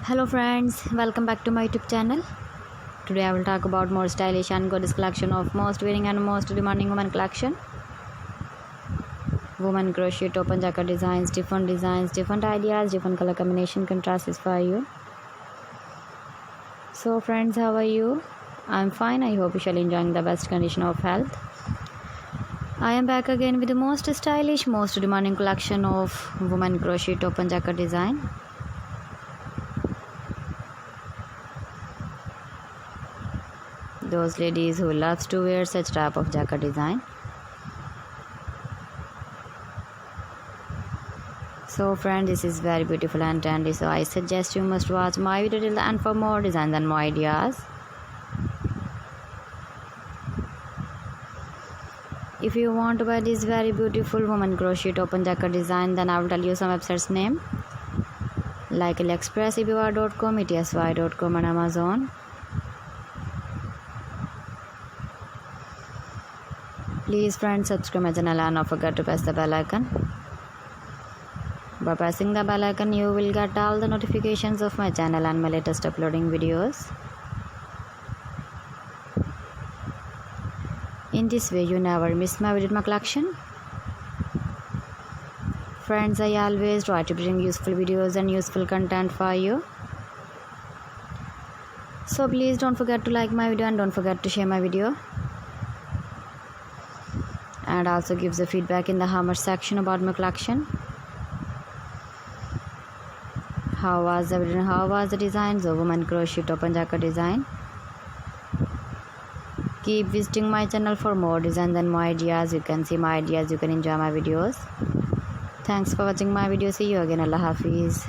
Hello friends, welcome back to my YouTube channel. Today I will talk about more stylish and gorgeous collection of most wearing and most demanding women collection. Women crochet top and jacket designs, different ideas, different color combination contrasts for you. So friends, how are you? I'm fine. I hope you shall enjoying the best condition of health. I am back again with the most stylish, most demanding collection of women crochet top and jacket design. Those ladies who loves to wear such type of jacket design. So friend, this is very beautiful and trendy, so I suggest you must watch my video till the end for more designs and more ideas. If you want to buy this very beautiful woman crochet top and jacket design, then I will tell you some websites name like AliExpress, ebay.com, etsy.com and Amazon. Please friends, subscribe my channel and don't forget to press the bell icon. By pressing the bell icon, you will get all the notifications of my channel and my latest uploading videos. In this way, you never miss my video, my collection. Friends, I always try to bring useful videos and useful content for you. So please don't forget to like my video and don't forget to share my video. And also give the feedback in the comment section about my collection. How was the video? How was the designs of woman crochet top and jacket design? Keep visiting my channel for more designs and more ideas. You can see my ideas, you can enjoy my videos. Thanks for watching my video. See you again. Allah Hafiz.